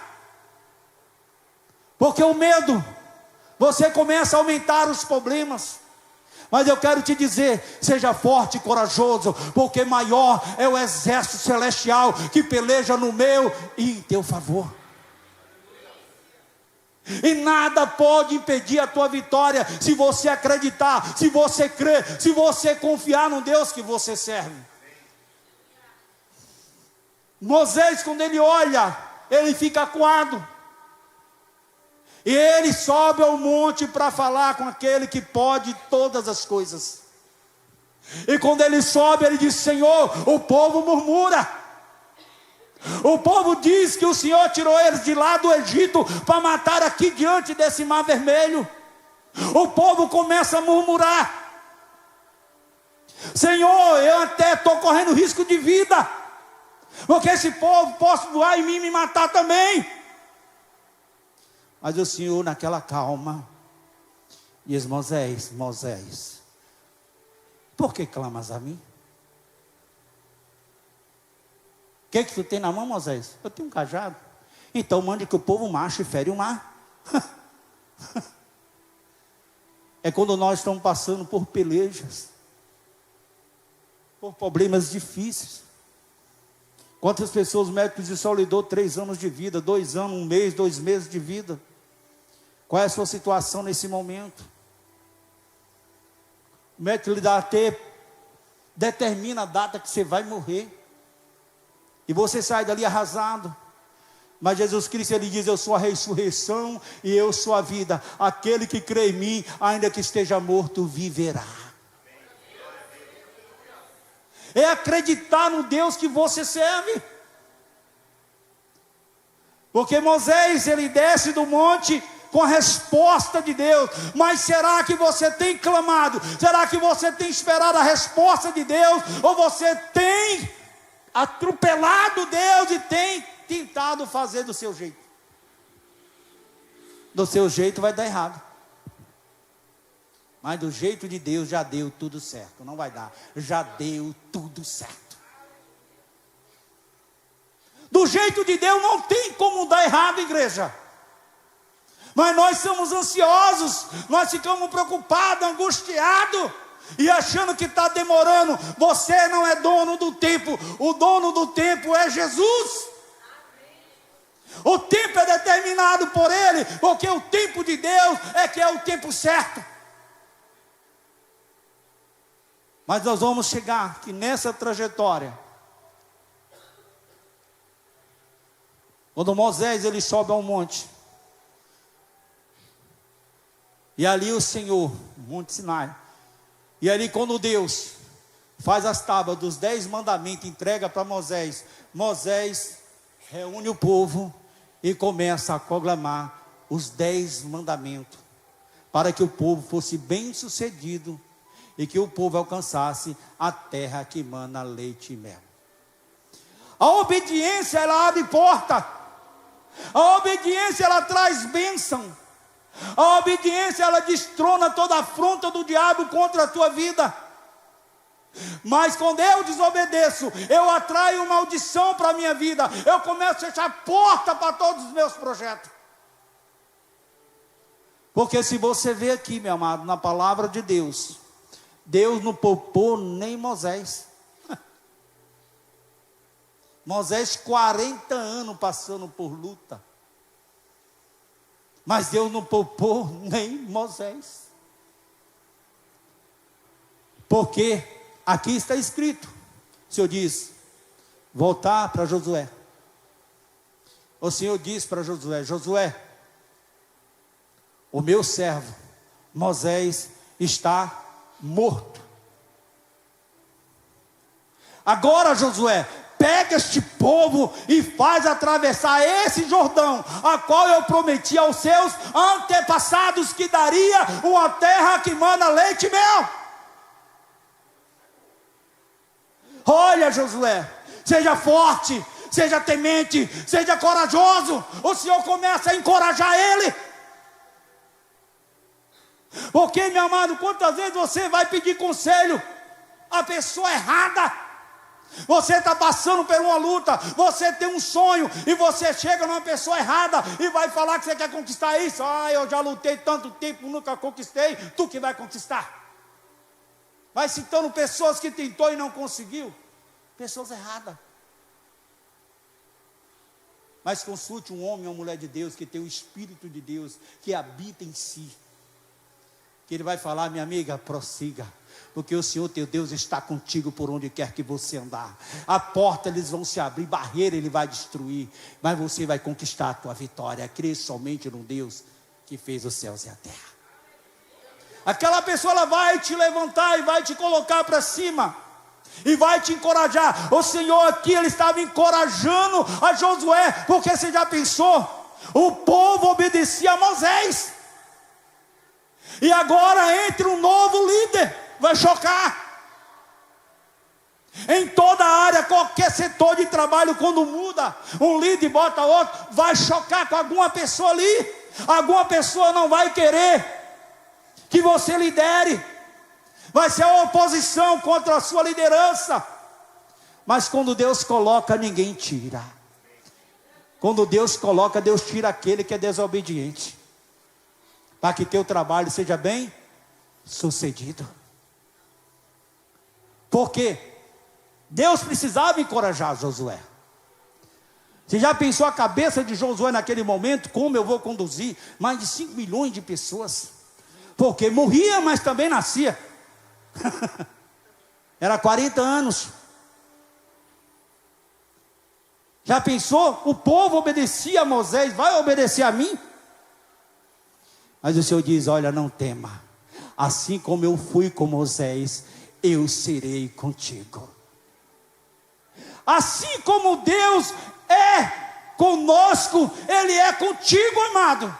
porque o medo, você começa a aumentar os problemas. Mas eu quero te dizer, seja forte e corajoso, porque maior é o exército celestial que peleja no meu e em teu favor. E nada pode impedir a tua vitória, se você acreditar, se você crer, se você confiar no Deus que você serve. Moisés, quando ele olha, ele fica acuado. E ele sobe ao monte para falar com aquele que pode todas as coisas. E quando ele sobe, ele diz: Senhor, o povo murmura. O povo diz que o Senhor tirou eles de lá do Egito para matar aqui diante desse mar vermelho. O povo começa a murmurar: Senhor, eu até estou correndo risco de vida, porque esse povo pode voar em mim e me matar também. Mas o Senhor, naquela calma, diz: Moisés, Moisés, por que clamas a mim? O que tu tem na mão, Moisés? Eu tenho um cajado. Então mande que o povo marche e fere o mar. É quando nós estamos passando por pelejas, por problemas difíceis. Quantas pessoas o médico dizem: só lhe dou 3 anos de vida, 2 anos, 1 mês, 2 meses de vida. Qual é a sua situação nesse momento? O médico lhe dá até, determina a data que você vai morrer. E você sai dali arrasado. Mas Jesus Cristo, Ele diz: eu sou a ressurreição e eu sou a vida. Aquele que crê em mim, ainda que esteja morto, viverá. É acreditar no Deus que você serve. Porque Moisés, ele desce do monte com a resposta de Deus. Mas será que você tem clamado? Será que você tem esperado a resposta de Deus? Ou você tem atropelado Deus e tem tentado fazer do seu jeito? Do seu jeito vai dar errado. Mas do jeito de Deus já deu tudo certo. Não vai dar, já deu tudo certo. Do jeito de Deus não tem como dar errado, igreja. Mas nós somos ansiosos, nós ficamos preocupados, angustiados, e achando que está demorando. Você não é dono do tempo, o dono do tempo é Jesus. O tempo é determinado por Ele, porque o tempo de Deus é que é o tempo certo. Mas nós vamos chegar que nessa trajetória, quando Moisés ele sobe ao monte, e ali o Senhor, Monte Sinai, e ali quando Deus faz as tábuas dos 10 mandamentos, entrega para Moisés, Moisés reúne o povo e começa a proclamar os 10 mandamentos, para que o povo fosse bem sucedido, e que o povo alcançasse a terra que mana leite e mel. A obediência, ela abre porta. A obediência, ela traz bênção. A obediência, ela destrona toda afronta do diabo contra a tua vida. Mas quando eu desobedeço, eu atraio maldição para a minha vida. Eu começo a fechar porta para todos os meus projetos. Porque se você vê aqui, meu amado, na palavra de Deus, Deus não poupou nem Moisés. Moisés 40 anos passando por luta. Mas Deus não poupou nem Moisés. Porque aqui está escrito. O Senhor diz, voltar para Josué. O Senhor diz para Josué, Josué, o meu servo Moisés está morto. Agora, Josué, pega este povo e faz atravessar esse Jordão, a qual eu prometi aos seus antepassados que daria uma terra que mana leite e mel. Olha, Josué, seja forte, seja temente, seja corajoso. O Senhor começa a encorajar ele. Porque, meu amado, quantas vezes você vai pedir conselho à pessoa errada? Você está passando por uma luta, você tem um sonho e você chega numa pessoa errada e vai falar que você quer conquistar isso. Ah, eu já lutei tanto tempo, nunca conquistei. Tu que vai conquistar. Vai citando pessoas que tentou e não conseguiu. Pessoas erradas. Mas consulte um homem ou uma mulher de Deus que tem o Espírito de Deus, que habita em si. Que ele vai falar, minha amiga, prossiga. Porque o Senhor teu Deus está contigo por onde quer que você andar. A porta eles vão se abrir, barreira ele vai destruir. Mas você vai conquistar a tua vitória. Crê somente no Deus que fez os céus e a terra. Aquela pessoa ela vai te levantar e vai te colocar para cima. E vai te encorajar. O Senhor aqui ele estava encorajando a Josué. Porque você já pensou? O povo obedecia a Moisés. E agora entra um novo líder. Vai chocar. Em toda a área, qualquer setor de trabalho, quando muda, um líder bota outro, vai chocar com alguma pessoa ali. Alguma pessoa não vai querer que você lidere. Vai ser a oposição contra a sua liderança. Mas quando Deus coloca, ninguém tira. Quando Deus coloca, Deus tira aquele que é desobediente. Para que teu trabalho seja bem sucedido. Porque Deus precisava encorajar Josué. Você já pensou a cabeça de Josué naquele momento? Como eu vou conduzir mais de 5 milhões de pessoas? Porque morria, mas também nascia. Era 40 anos. Já pensou? O povo obedecia a Moisés, vai obedecer a mim? Mas o Senhor diz, olha, não tema. Assim como eu fui com Moisés, eu serei contigo. Assim como Deus é conosco, Ele é contigo, amado.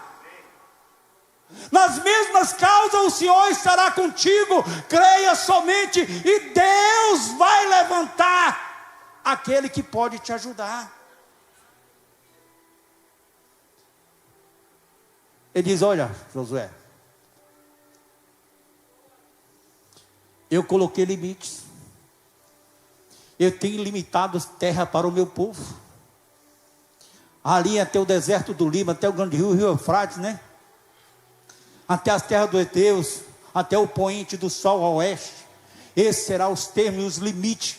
Nas mesmas causas o Senhor estará contigo. Creia somente e Deus vai levantar aquele que pode te ajudar. Ele diz, olha, Josué, eu coloquei limites. Eu tenho limitado terra para o meu povo. Ali até o deserto do Líbano, até o grande rio Eufrates, né? Até as terras dos heteus, até o poente do sol ao oeste. Esses serão os termos e os limites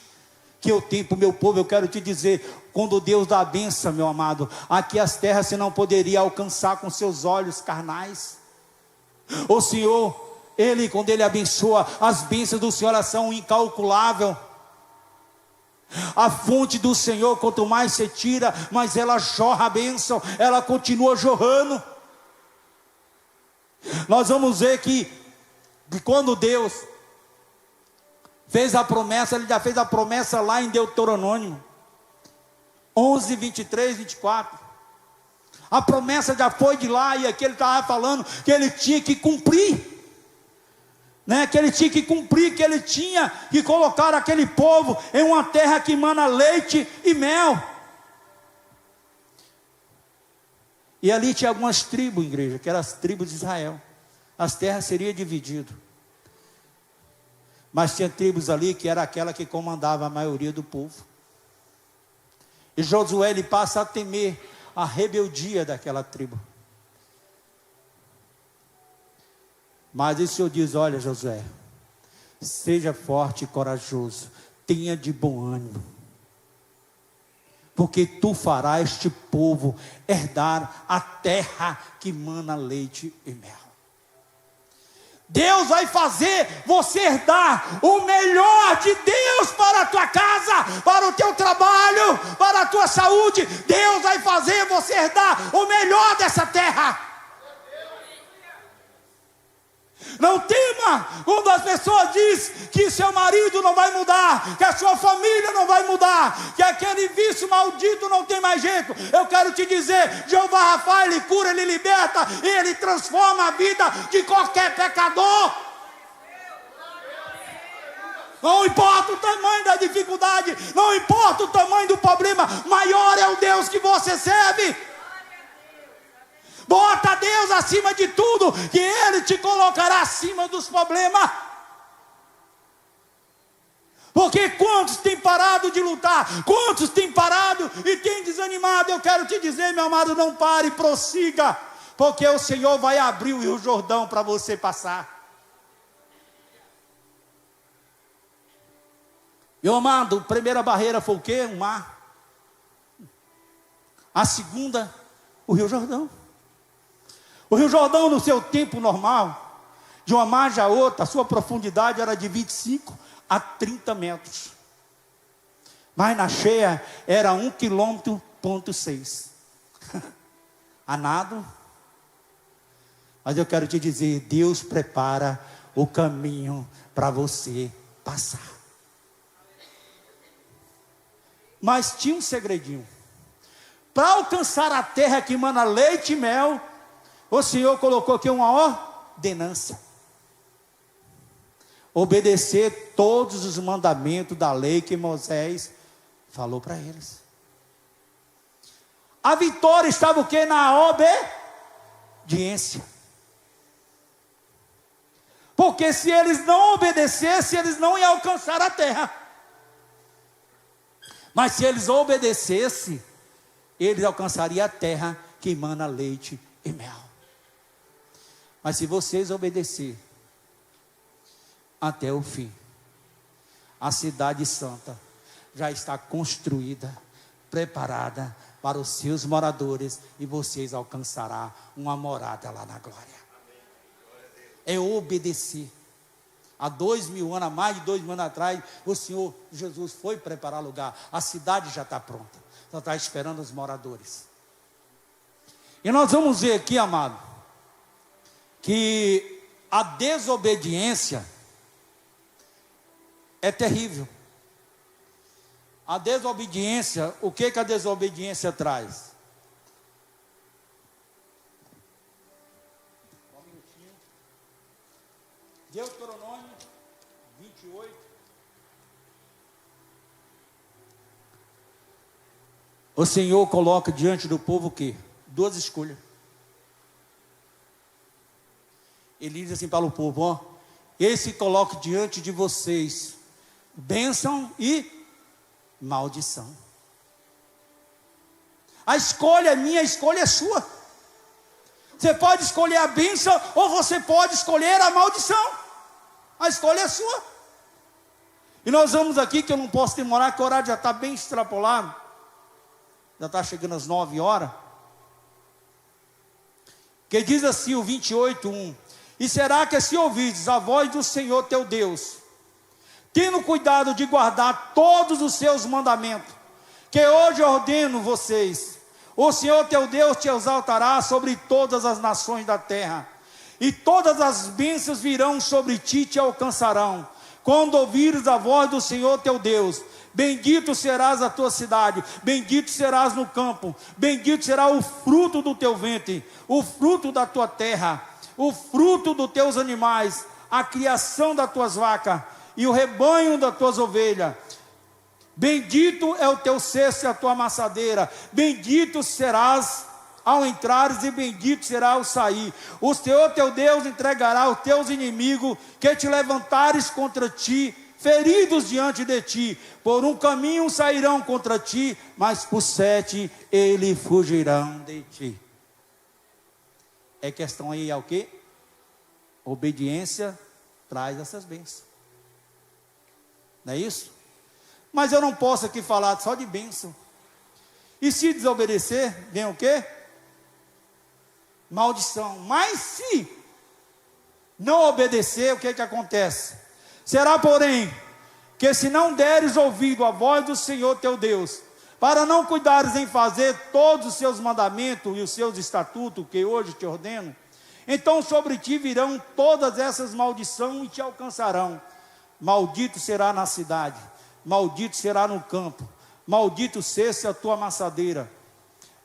que eu tenho para o meu povo. Eu quero te dizer, quando Deus dá a bênção, meu amado, aqui as terras você não poderia alcançar com seus olhos carnais. O Senhor, Ele, quando Ele abençoa, as bênçãos do Senhor, elas são incalculáveis. A fonte do Senhor, quanto mais você tira, mais ela jorra a bênção, ela continua jorrando. Nós vamos ver que quando Deus fez a promessa, Ele já fez a promessa lá em Deuteronômio 11, 23, 24. A promessa já foi de lá, e aqui Ele estava falando que Ele tinha que cumprir. né? Que ele tinha que cumprir, que ele tinha que colocar aquele povo em uma terra que mana leite e mel. E ali tinha algumas tribos, igreja, que eram as tribos de Israel. As terras seriam divididas. Mas tinha tribos ali que era aquela que comandava a maioria do povo. E Josué, ele passa a temer a rebeldia daquela tribo. Mas o Senhor diz: olha, Josué, seja forte e corajoso, tenha de bom ânimo, porque tu farás este povo herdar a terra que mana leite e mel. Deus vai fazer você herdar o melhor de Deus para a tua casa, para o teu trabalho, para a tua saúde. Deus vai fazer você herdar o melhor dessa terra. Não tema quando as pessoas dizem que seu marido não vai mudar, que a sua família não vai mudar, que aquele vício maldito não tem mais jeito. Eu quero te dizer, Jeová Rafa, Ele cura, Ele liberta, Ele transforma a vida de qualquer pecador. Não importa o tamanho da dificuldade, não importa o tamanho do problema, maior é o Deus que você serve. Bota Deus acima de tudo, que Ele te colocará acima dos problemas. Porque quantos têm parado de lutar? Quantos têm parado e têm desanimado? Eu quero te dizer, meu amado, não pare, prossiga. Porque o Senhor vai abrir o Rio Jordão para você passar. Meu amado, a primeira barreira foi o quê? O mar. A segunda, o Rio Jordão. O Rio Jordão, no seu tempo normal, de uma margem a outra, a sua profundidade era de 25 a 30 metros. Mas na cheia era 1,6 km. A nado. Mas eu quero te dizer, Deus prepara o caminho para você passar. Mas tinha um segredinho. Para alcançar a terra que mana leite e mel, o Senhor colocou aqui uma ordenança: obedecer todos os mandamentos da lei que Moisés falou para eles. A vitória estava o quê? Na obediência. Porque se eles não obedecessem, eles não iam alcançar a terra. Mas se eles obedecessem, eles alcançariam a terra que emana leite e mel. Mas se vocês obedecerem até o fim, a cidade santa já está construída, preparada para os seus moradores, e vocês alcançarão uma morada lá na glória. É obedecer. Há 2000 anos, há mais de 2000 anos atrás, o Senhor Jesus foi preparar lugar. A cidade já está pronta, só está esperando os moradores. E nós vamos ver aqui, amado, que a desobediência é terrível. A desobediência, o que a desobediência traz? Um minutinho. Deuteronômio 28. O Senhor coloca diante do povo o quê? Duas escolhas. Ele diz assim para o povo: ó, esse coloque diante de vocês bênção e maldição. A escolha é minha, a escolha é sua. Você pode escolher a bênção ou você pode escolher a maldição. A escolha é sua. E nós vamos aqui, que eu não posso demorar, que o horário já está bem extrapolado. Já está chegando às 9 horas. Que diz assim o 28:1: e será que se ouvides a voz do Senhor teu Deus, tendo cuidado de guardar todos os seus mandamentos, que hoje ordeno vocês, o Senhor teu Deus te exaltará sobre todas as nações da terra, e todas as bênçãos virão sobre ti e te alcançarão, quando ouvires a voz do Senhor teu Deus. Bendito serás a tua cidade, bendito serás no campo, bendito será o fruto do teu ventre, o fruto da tua terra, o fruto dos teus animais, a criação das tuas vacas e o rebanho das tuas ovelhas. Bendito é o teu cesto e a tua amassadeira, bendito serás ao entrares e bendito será ao sair. O Senhor teu Deus entregará os teus inimigos que te levantares contra ti, feridos diante de ti. Por um caminho sairão contra ti, mas por 7 eles fugirão de ti. É questão aí, é o quê? Obediência traz essas bênçãos. Não é isso? Mas eu não posso aqui falar só de bênção. E se desobedecer, vem o quê? Maldição. Mas se não obedecer, o que acontece? Será, porém, que se não deres ouvido à voz do Senhor teu Deus, para não cuidares em fazer todos os seus mandamentos e os seus estatutos que hoje te ordeno, então sobre ti virão todas essas maldições e te alcançarão. Maldito será na cidade, maldito será no campo, maldito seja a tua amassadeira,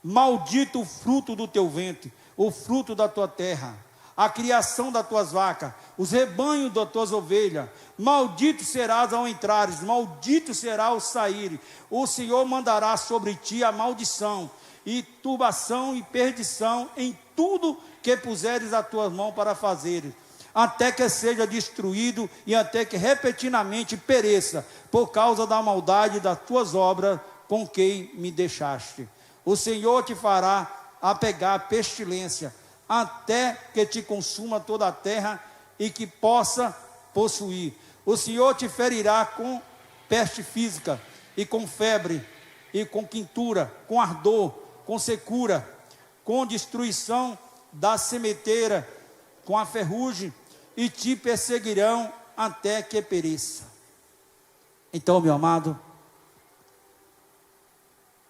maldito o fruto do teu ventre, o fruto da tua terra, a criação das tuas vacas, os rebanhos das tuas ovelhas. Maldito serás ao entrares, maldito será ao sair. O Senhor mandará sobre ti a maldição, e turbação e perdição em tudo que puseres a tua mão para fazeres, até que seja destruído e até que repentinamente pereça, por causa da maldade das tuas obras com quem me deixaste. O Senhor te fará apegar pestilência, até que te consuma toda a terra e que possa possuir. O Senhor te ferirá com peste física, e com febre, e com quintura, com ardor, com secura, com destruição da sementeira, com a ferrugem, e te perseguirão até que pereça. Então, meu amado,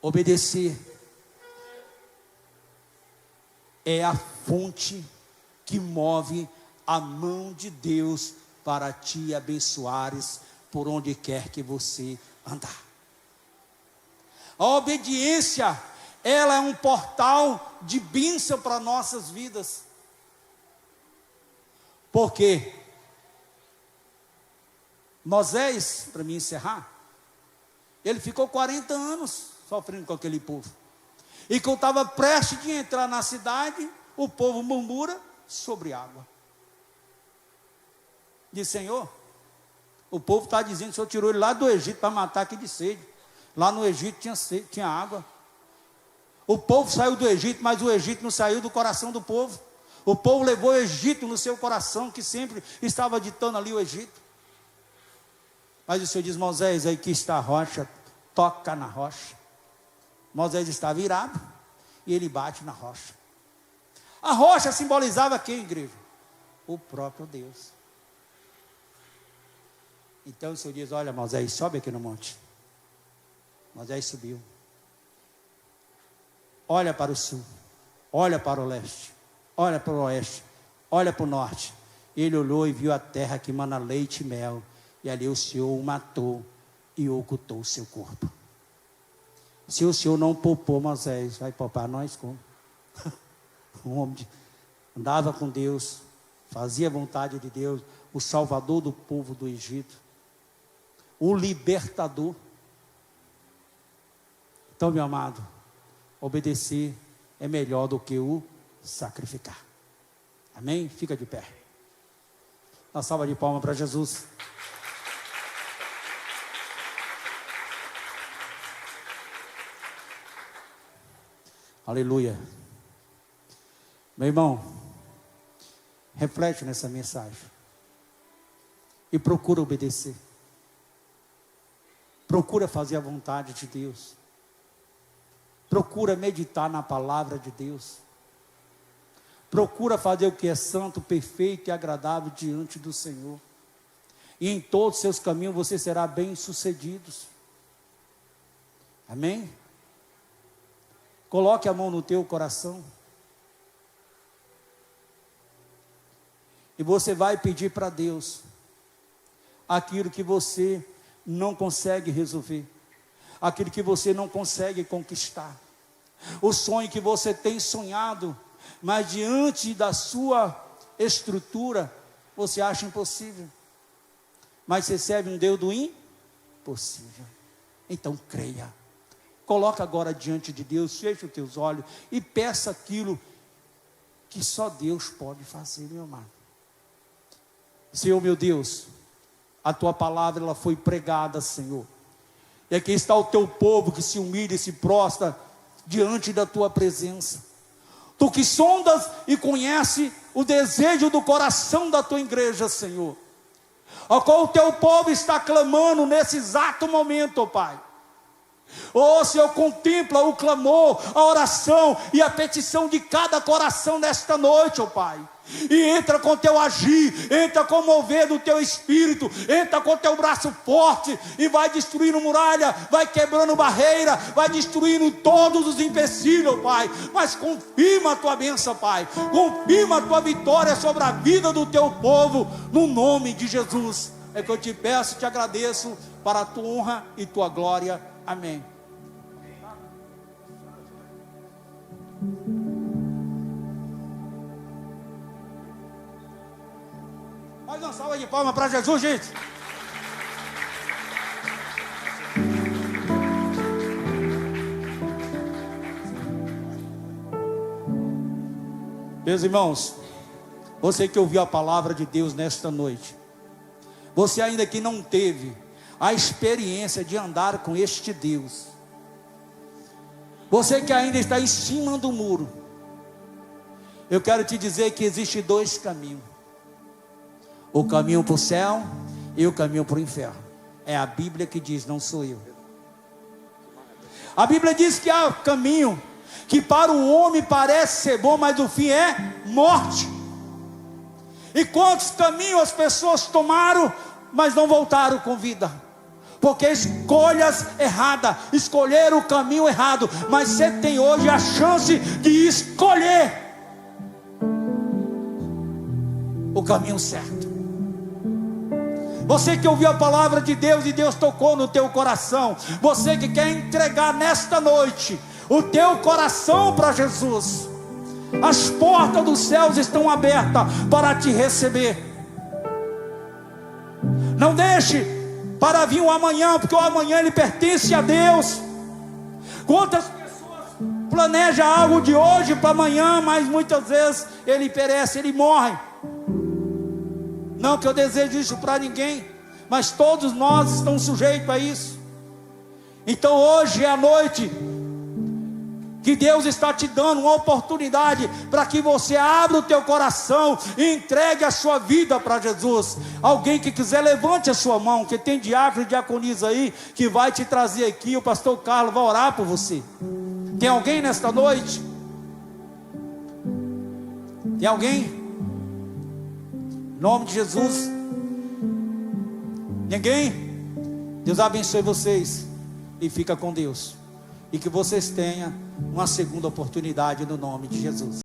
obedecer é a fonte que move a mão de Deus para te abençoares por onde quer que você andar. A obediência, ela é um portal de bênção para nossas vidas. Porque Moisés, para me encerrar, ele ficou 40 anos sofrendo com aquele povo. E quando estava prestes de entrar na cidade, o povo murmura sobre água. Diz: Senhor, o povo está dizendo que o Senhor tirou ele lá do Egito para matar aqui de sede. Lá no Egito tinha água. O povo saiu do Egito, mas o Egito não saiu do coração do povo. O povo levou o Egito no seu coração, que sempre estava ditando ali o Egito. Mas o Senhor diz: Moisés, aí que está a rocha, toca na rocha. Moisés está virado e ele bate na rocha. A rocha simbolizava quem, igreja? O próprio Deus. Então o Senhor diz: olha, Moisés, sobe aqui no monte. Moisés subiu. Olha para o sul, olha para o leste, olha para o oeste, olha para o norte. Ele olhou e viu a terra que mana leite e mel. E ali o Senhor o matou e ocultou o seu corpo. Se o Senhor não poupou Moisés, vai poupar nós como? Um homem andava com Deus, fazia a vontade de Deus, o salvador do povo do Egito, o libertador. Então, meu amado, obedecer é melhor do que o sacrificar. Amém? Fica de pé. Uma salva de palmas para Jesus. Aleluia. Meu irmão, reflete nessa mensagem e procura obedecer. Procura fazer a vontade de Deus. Procura meditar na palavra de Deus. Procura fazer o que é santo, perfeito e agradável diante do Senhor. E em todos os seus caminhos você será bem sucedido. Amém? Coloque a mão no teu coração. E você vai pedir para Deus aquilo que você não consegue resolver, aquilo que você não consegue conquistar, o sonho que você tem sonhado, mas diante da sua estrutura, você acha impossível, mas você serve um Deus do impossível. Então creia. Coloca agora diante de Deus, feche os teus olhos e peça aquilo que só Deus pode fazer, meu amado. Senhor meu Deus, a tua palavra ela foi pregada, Senhor. E aqui está o teu povo que se humilha e se prostra diante da tua presença. Tu que sondas e conhece o desejo do coração da tua igreja, Senhor, ao qual o teu povo está clamando nesse exato momento, ó Pai. Oh Senhor, contempla o clamor, a oração e a petição de cada coração nesta noite, ó Pai. E entra com teu agir, entra com o mover do teu espírito, entra com teu braço forte e vai destruindo muralha, vai quebrando barreira, vai destruindo todos os empecilhos, Pai. Mas confirma a tua bênção, Pai, confirma a tua vitória sobre a vida do teu povo, no nome de Jesus. É que eu te peço e te agradeço para a tua honra e tua glória. Amém. Mais uma salva de palmas para Jesus, gente. Meus irmãos, você que ouviu a palavra de Deus nesta noite, você ainda que não teve a experiência de andar com este Deus, você que ainda está em cima do muro, eu quero te dizer que existe dois caminhos: o caminho para o céu e o caminho para o inferno. É a Bíblia que diz, não sou eu. A Bíblia diz que há caminho que para o homem parece ser bom, mas o fim é morte. E quantos caminhos as pessoas tomaram, mas não voltaram com vida? Porque escolhas erradas, escolheram o caminho errado. Mas você tem hoje a chance de escolher o caminho certo. Você que ouviu a palavra de Deus e Deus tocou no teu coração, você que quer entregar nesta noite o teu coração para Jesus, as portas dos céus estão abertas para te receber. Não deixe para vir o amanhã, porque o amanhã ele pertence a Deus. Quantas pessoas planejam algo de hoje para amanhã, mas muitas vezes ele perece, ele morre. Não que eu desejo isso para ninguém, mas todos nós estamos sujeitos a isso. Então hoje é a noite que Deus está te dando uma oportunidade para que você abra o teu coração e entregue a sua vida para Jesus. Alguém que quiser, levante a sua mão, que tem diácono e diaconisa aí, que vai te trazer aqui, o pastor Carlos vai orar por você. Tem alguém nesta noite? Tem alguém? Em nome de Jesus. Ninguém? Deus abençoe vocês e fica com Deus. E que vocês tenham uma segunda oportunidade no nome de Jesus.